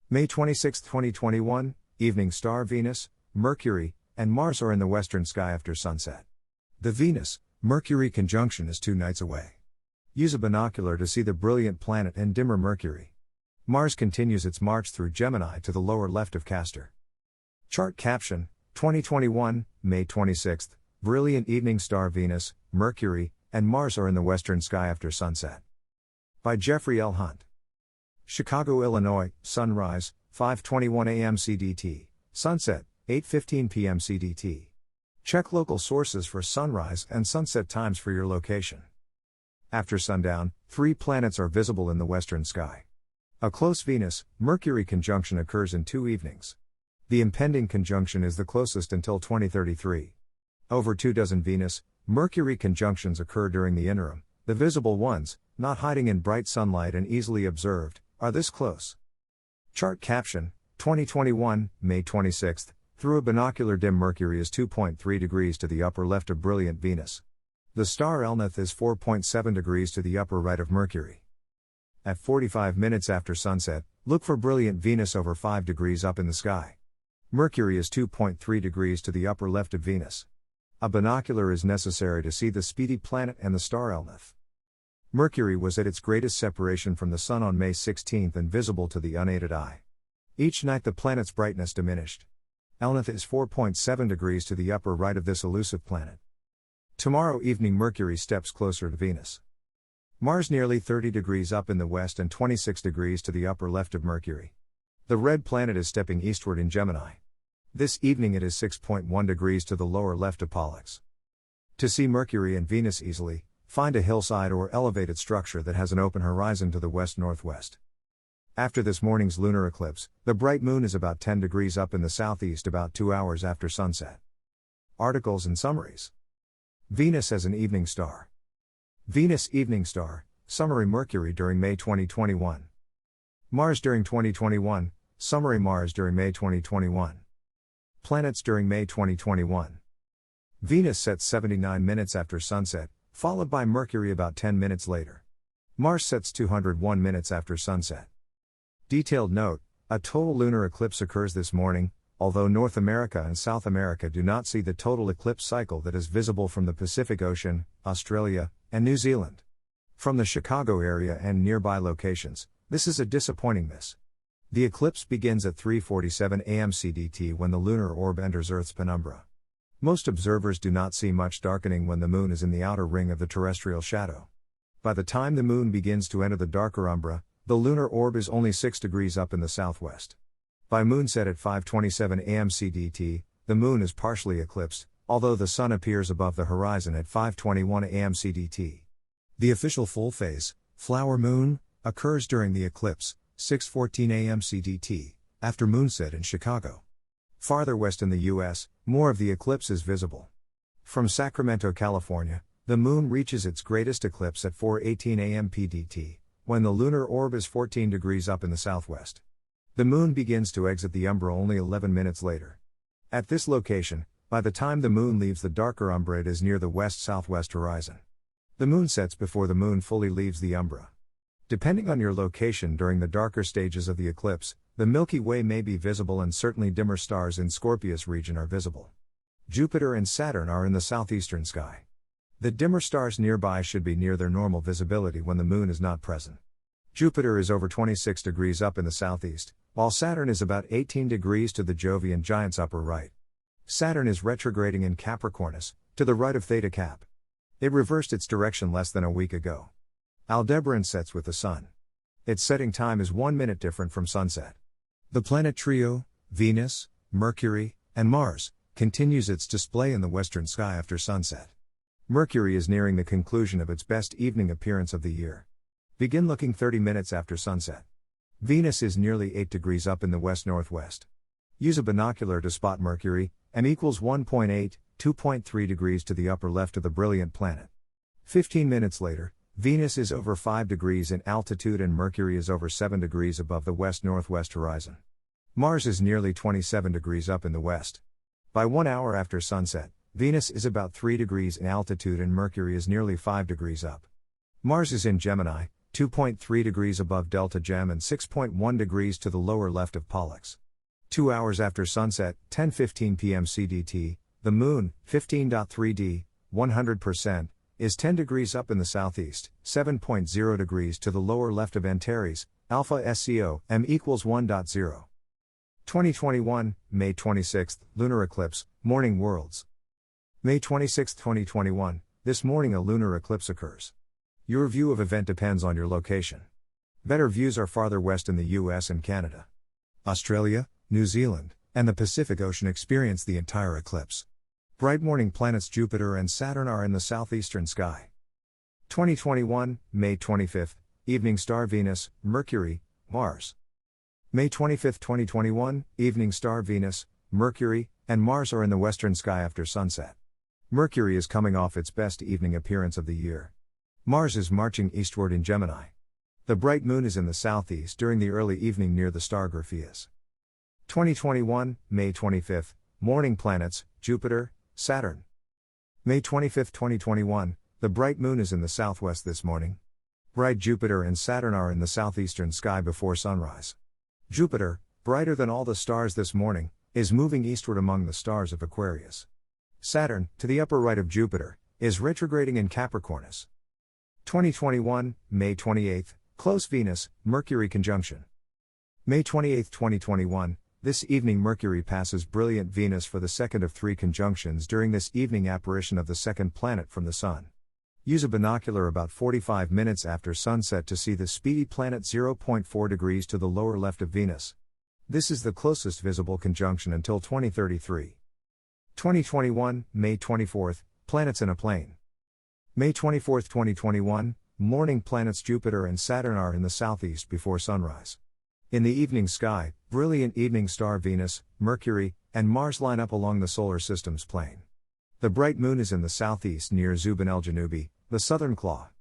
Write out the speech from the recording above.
May 26, 2021, evening star Venus, Mercury, and Mars are in the western sky after sunset. The Venus-Mercury conjunction is 2 nights away. Use a binocular to see the brilliant planet and dimmer Mercury. Mars continues its march through Gemini to the lower left of Castor. Chart caption, 2021, May 26, brilliant evening star Venus, Mercury, and Mars are in the western sky after sunset. By Jeffrey L. Hunt. Chicago, Illinois, sunrise, 5:21 a.m. CDT, sunset, 8:15 p.m. CDT. Check local sources for sunrise and sunset times for your location. After sundown, 3 planets are visible in the western sky. A close Venus-Mercury conjunction occurs in 2 evenings. The impending conjunction is the closest until 2033. Over 2 dozen Venus-Mercury conjunctions occur during the interim. The visible ones, not hiding in bright sunlight and easily observed, are this close. Chart caption, 2021, May 26, through a binocular dim Mercury is 2.3 degrees to the upper left of brilliant Venus. The star Elnath is 4.7 degrees to the upper right of Mercury. At 45 minutes after sunset, look for brilliant Venus over 5 degrees up in the sky. Mercury is 2.3 degrees to the upper left of Venus. A binocular is necessary to see the speedy planet and the star Elnath. Mercury was at its greatest separation from the Sun on May 16 and visible to the unaided eye. Each night the planet's brightness diminished. Elnath is 4.7 degrees to the upper right of this elusive planet. Tomorrow evening Mercury steps closer to Venus. Mars nearly 30 degrees up in the west and 26 degrees to the upper left of Mercury. The red planet is stepping eastward in Gemini. This evening it is 6.1 degrees to the lower left of Pollux. To see Mercury and Venus easily, find a hillside or elevated structure that has an open horizon to the west-northwest. After this morning's lunar eclipse, the bright moon is about 10 degrees up in the southeast about 2 hours after sunset. Articles and summaries. Venus as an evening star. Venus evening star, summary Mercury during May 2021. Mars during 2021, summary Mars during May 2021. Planets during May 2021. Venus sets 79 minutes after sunset, followed by Mercury about 10 minutes later. Mars sets 201 minutes after sunset. Detailed note, a total lunar eclipse occurs this morning, although North America and South America do not see the total eclipse cycle that is visible from the Pacific Ocean, Australia, and New Zealand. From the Chicago area and nearby locations, this is a disappointing miss. The eclipse begins at 3:47 a.m. CDT when the lunar orb enters Earth's penumbra. Most observers do not see much darkening when the moon is in the outer ring of the terrestrial shadow. By the time the moon begins to enter the darker umbra, the lunar orb is only 6 degrees up in the southwest. By moonset at 5:27 a.m. CDT, the moon is partially eclipsed, although the sun appears above the horizon at 5:21 a.m. CDT. The official full phase, flower moon, occurs during the eclipse, 6:14 a.m. CDT, after moonset in Chicago. Farther west in the U.S., more of the eclipse is visible. From Sacramento, California, the moon reaches its greatest eclipse at 4:18 a.m. PDT, when the lunar orb is 14 degrees up in the southwest. The moon begins to exit the umbra only 11 minutes later. At this location, by the time the moon leaves the darker umbra it is near the west-southwest horizon. The moon sets before the moon fully leaves the umbra. Depending on your location during the darker stages of the eclipse, the Milky Way may be visible and certainly dimmer stars in Scorpius region are visible. Jupiter and Saturn are in the southeastern sky. The dimmer stars nearby should be near their normal visibility when the moon is not present. Jupiter is over 26 degrees up in the southeast, while Saturn is about 18 degrees to the Jovian Giant's upper right. Saturn is retrograding in Capricornus, to the right of Theta Cap. It reversed its direction less than a week ago. Aldebaran sets with the Sun. Its setting time is 1 minute different from sunset. The planet trio, Venus, Mercury, and Mars, continues its display in the western sky after sunset. Mercury is nearing the conclusion of its best evening appearance of the year. Begin looking 30 minutes after sunset. Venus is nearly 8 degrees up in the west-northwest. Use a binocular to spot Mercury, m equals 1.8, 2.3 degrees to the upper left of the brilliant planet. 15 minutes later, Venus is over 5 degrees in altitude and Mercury is over 7 degrees above the west-northwest horizon. Mars is nearly 27 degrees up in the west. By 1 hour after sunset, Venus is about 3 degrees in altitude and Mercury is nearly 5 degrees up. Mars is in Gemini, 2.3 degrees above Delta Gem and 6.1 degrees to the lower left of Pollux. 2 hours after sunset, 10:15 p.m. CDT, the Moon, 15.3D, 100%, is 10 degrees up in the southeast, 7.0 degrees to the lower left of Antares, Alpha SCO, M equals 1.0. 2021, May 26, lunar eclipse, morning worlds. May 26, 2021, this morning a lunar eclipse occurs. Your view of event depends on your location. Better views are farther west in the US and Canada. Australia, New Zealand, and the Pacific Ocean experience the entire eclipse. Bright morning planets Jupiter and Saturn are in the southeastern sky. 2021, May 25, evening star Venus, Mercury, Mars. May 25, 2021, evening star Venus, Mercury, and Mars are in the western sky after sunset. Mercury is coming off its best evening appearance of the year. Mars is marching eastward in Gemini. The bright moon is in the southeast during the early evening near the star Grapheus. 2021, May 25, morning planets, Jupiter, Saturn. May 25, 2021, the bright moon is in the southwest this morning. Bright Jupiter and Saturn are in the southeastern sky before sunrise. Jupiter, brighter than all the stars this morning, is moving eastward among the stars of Aquarius. Saturn, to the upper right of Jupiter, is retrograding in Capricornus. 2021, May 28, close Venus, Mercury conjunction. May 28, 2021, this evening Mercury passes brilliant Venus for the second of 3 conjunctions during this evening apparition of the second planet from the Sun. Use a binocular about 45 minutes after sunset to see the speedy planet 0.4 degrees to the lower left of Venus. This is the closest visible conjunction until 2033. 2021, May 24, planets in a plane. May 24, 2021, morning planets Jupiter and Saturn are in the southeast before sunrise. In the evening sky, brilliant evening star Venus, Mercury, and Mars line up along the solar system's plane. The bright moon is in the southeast near Zubin el-Janubi, the southern claw.